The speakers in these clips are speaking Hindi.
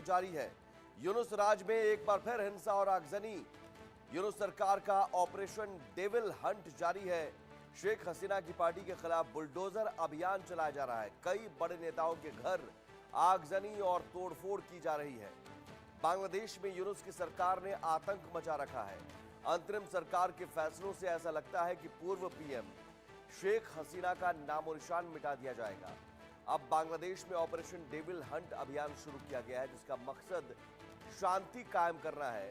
जारी है। यूनुस राज में एक बार फिर हिंसा और आगजनी। यूनुस सरकार का ऑपरेशन डेविल हंट जारी है। शेख हसीना की पार्टी के खिलाफ बुलडोजर अभियान चलाया जा रहा है। कई बड़े नेताओं के घर आगजनी और तोड़फोड़ की जा रही है। बांग्लादेश में यूनुस की सरकार ने आतंक मचा रखा है। अंतरिम सरकार के फैसलों से ऐसा लगता है कि पूर्व पीएम शेख हसीना का नामो निशान मिटा दिया जाएगा। अब बांग्लादेश में ऑपरेशन डेविल हंट अभियान शुरू किया गया है, जिसका मकसद शांति कायम करना है।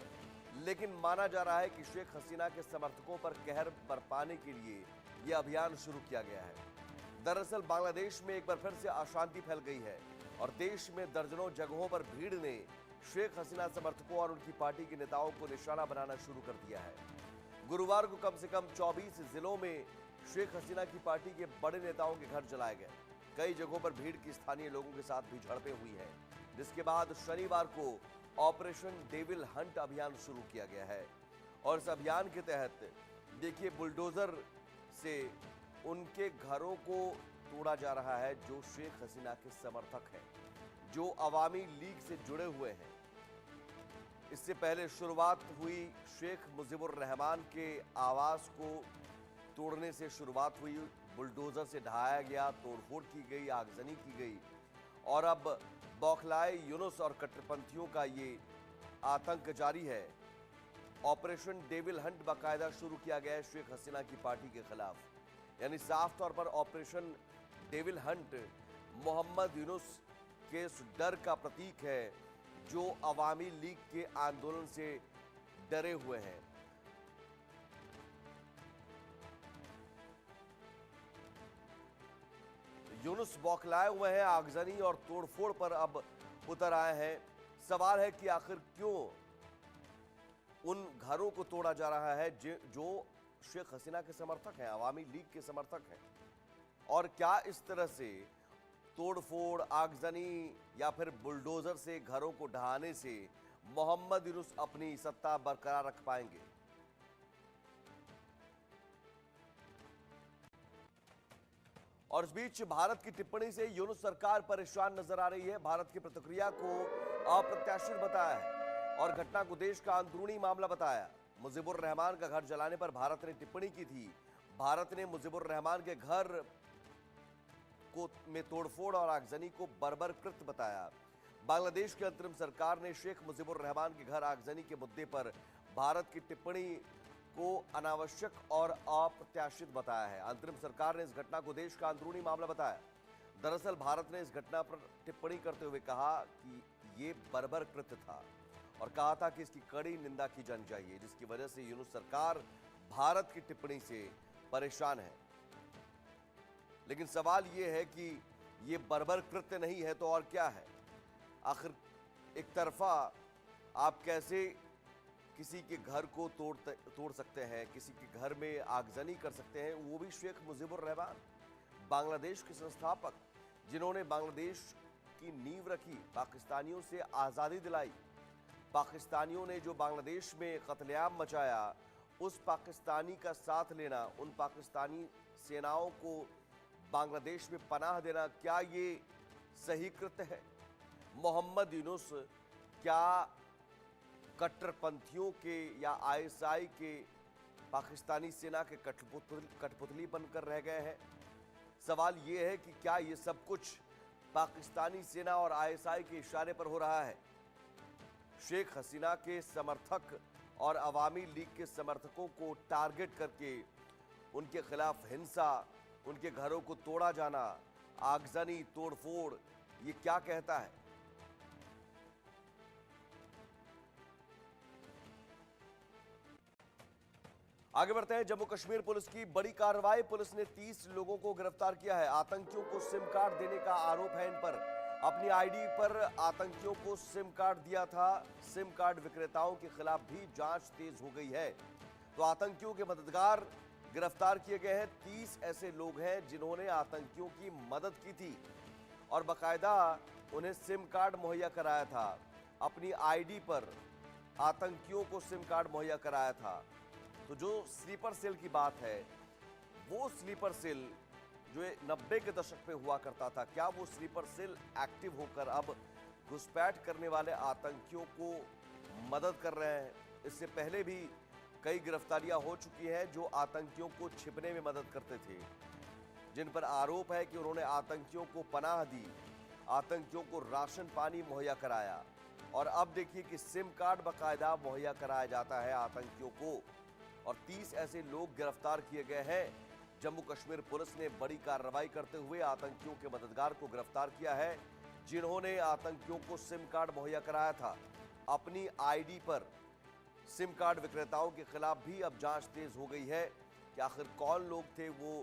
लेकिन माना जा रहा है कि शेख हसीना के समर्थकों पर कहर बरपाने के लिए यह अभियान शुरू किया गया है। दरअसल बांग्लादेश में एक बार फिर से अशांति फैल गई है और देश में दर्जनों जगहों पर भीड़ ने शेख हसीना समर्थकों और उनकी पार्टी के नेताओं को निशाना बनाना शुरू कर दिया है। गुरुवार को कम से कम 24 जिलों में शेख हसीना की पार्टी के बड़े नेताओं के घर जलाए गए। कई जगहों पर भीड़ की स्थानीय लोगों के साथ भी झड़पें हुई हैं, जिसके बाद शनिवार को ऑपरेशन डेविल हंट अभियान शुरू किया गया है। और इस अभियान के तहत देखिए बुलडोजर से उनके घरों को तोड़ा जा रहा है जो शेख हसीना के समर्थक हैं, जो अवामी लीग से जुड़े हुए हैं। इससे पहले शुरुआत हुई शेख मुजीबुर रहमान के आवास को तोड़ने से शुरुआत हुई, बुलडोजर से ढहाया गया, तोड़फोड़ की गई, आगजनी की गई और अब बौखलाए यूनुस और कट्टरपंथियों का ये आतंक जारी है। ऑपरेशन डेविल हंट बाकायदा शुरू किया गया है शेख हसीना की पार्टी के खिलाफ। यानी साफ तौर पर operation devil hunt Muhammad Yunus के इस डर का प्रतीक है जो अवामी लीग के आंदोलन से डरे हुए हैं। यूनुस बौखलाए हुए हैं, आगजनी और तोड़फोड़ पर अब उतर आए हैं। सवाल है कि आखिर क्यों उन घरों को तोड़ा जा रहा है जो शेख हसीना के समर्थक हैं, अवामी लीग के समर्थक हैं, और क्या इस तरह से तोड़फोड़, आगजनी या फिर बुलडोजर से घरों को ढहाने से मोहम्मद यूनुस अपनी सत्ता बरकरार रख पाएंगे। और इस बीच भारत की टिप्पणी से यूनुस सरकार परेशान नजर आ रही है। भारत की प्रतिक्रिया को अप्रत्याशित बताया है और घटना को देश का अंदरूनी मामला बताया। मुजीबुर रहमान का घर जलाने पर भारत ने टिप्पणी की थी। भारत ने मुजीबुर रहमान के घर में तोड़फोड़ और आगजनी को बर्बर कृत्य बताया। बांग्लादेश की अंतरिम सरकार ने शेख मुजीबुर रहमान के घर आगजनी के मुद्दे पर भारत की टिप्पणी को अनावश्यक और अप्रत्याशित बताया है। अंतरिम सरकार ने इस घटना को देश का अंदरूनी मामला बताया। दरअसल भारत ने इस घटना पर टिप्पणी करते हुए कहा कि ये बर्बर कृत्य था और कहा था कि इसकी कड़ी निंदा की जानी चाहिए, जिसकी वजह से यूनुस सरकार भारत की टिप्पणी से परेशान है। लेकिन सवाल यह है कि यह बर्बर कृत्य नहीं है तो और क्या है? आखिर एक तरफा आप कैसे किसी के घर को तोड़ सकते हैं, किसी के घर में आगजनी कर सकते हैं, वो भी शेख मुजीबुर रहमान, बांग्लादेश के संस्थापक, जिन्होंने बांग्लादेश की नींव रखी, पाकिस्तानियों से आज़ादी दिलाई। पाकिस्तानियों ने जो बांग्लादेश में कत्लेआम मचाया, उस पाकिस्तानी का साथ लेना, उन पाकिस्तानी सेनाओं को बांग्लादेश में पनाह देना, क्या ये सही कृत्य है? मोहम्मद यूनुस क्या कट्टरपंथियों के या आईएसआई के पाकिस्तानी सेना के कठपुतली बनकर रह गए हैं? सवाल ये है कि क्या ये सब कुछ पाकिस्तानी सेना और आईएसआई के इशारे पर हो रहा है? शेख हसीना के समर्थक और अवामी लीग के समर्थकों को टारगेट करके उनके खिलाफ हिंसा, उनके घरों को तोड़ा जाना, आगजनी, तोड़फोड़, ये क्या कहता है? आगे बढ़ते हैं। जम्मू कश्मीर पुलिस की बड़ी कार्रवाई। पुलिस ने 30 लोगों को गिरफ्तार किया है। आतंकियों को सिम कार्ड देने का आरोप है इन पर। अपनी आईडी पर आतंकियों को सिम कार्ड दिया था। सिम कार्ड विक्रेताओं के खिलाफ भी जांच तेज हो गई है। तो आतंकियों के मददगार गिरफ्तार किए गए हैं। 30 ऐसे लोग हैं जिन्होंने आतंकियों की मदद की थी और बाकायदा उन्हें सिम कार्ड मुहैया कराया था। अपनी आईडी पर आतंकियों को सिम कार्ड मुहैया कराया था। तो जो स्लीपर सेल की बात है, वो स्लीपर सेल जो 90 के दशक में हुआ करता था, क्या वो स्लीपर सेल एक्टिव होकर अब घुसपैठ करने वाले आतंकियों को मदद कर रहे हैं। इससे पहले भी कई गिरफ्तारियां हो चुकी हैं जो आतंकियों को छिपने में मदद करते थे, जिन पर आरोप है कि उन्होंने आतंकियों को पनाह दी, आतंकियों को राशन पानी मुहैया कराया। और अब देखिए कि सिम कार्ड बाकायदा मुहैया कराया जाता है आतंकियों को। और 30 ऐसे लोग गिरफ्तार किए गए हैं। जम्मू कश्मीर पुलिस ने बड़ी कार्रवाई करते हुए आतंकियों के मददगार को गिरफ्तार किया है, जिन्होंने आतंकियों को सिम कार्ड मुहैया कराया था। अपनी आईडी पर सिम कार्ड विक्रेताओं के खिलाफ भी अब जांच तेज हो गई है कि आखिर कौन लोग थे वो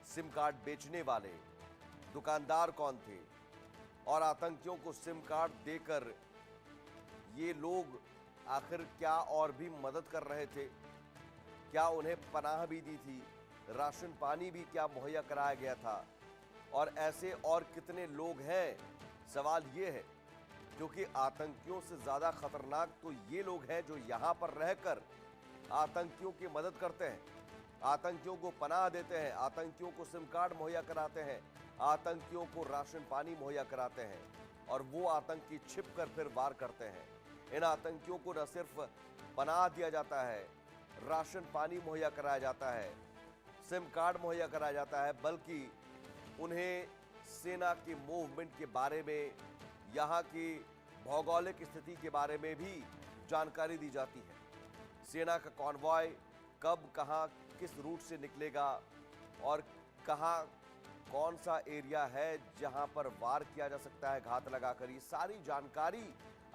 सिम कार्ड बेचने वाले, दुकानदार कौन थे, और आतंकियों को सिम कार्ड देकर ये लोग आखिर क्या और भी मदद कर रहे थे, क्या उन्हें पनाह भी दी थी, राशन पानी भी क्या मुहैया कराया गया था, और ऐसे और कितने लोग हैं। सवाल ये है, क्योंकि आतंकियों से ज्यादा खतरनाक तो ये लोग हैं जो यहां पर रहकर आतंकियों की मदद करते हैं, आतंकियों को पनाह देते हैं, आतंकियों को सिम कार्ड मुहैया कराते हैं, आतंकियों को राशन पानी मुहैया कराते हैं, और वो आतंकी छिपकर फिर वार करते हैं। इन आतंकियों को न सिर्फ पनाह दिया जाता है, राशन पानी मुहैया कराया जाता है, सिम कार्ड मुहैया कराया जाता है, बल्कि उन्हें सेना के मूवमेंट के बारे में, यहाँ की भौगोलिक स्थिति के बारे में भी जानकारी दी जाती है। सेना का कॉन्वॉय कब, कहां, किस रूट से निकलेगा और कहां कौन सा एरिया है जहां पर वार किया जा सकता है घात लगाकर, ये सारी जानकारी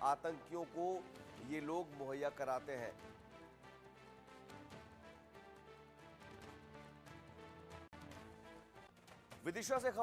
आतंकियों को ये लोग मुहैया कराते हैं। विदिशा से खबर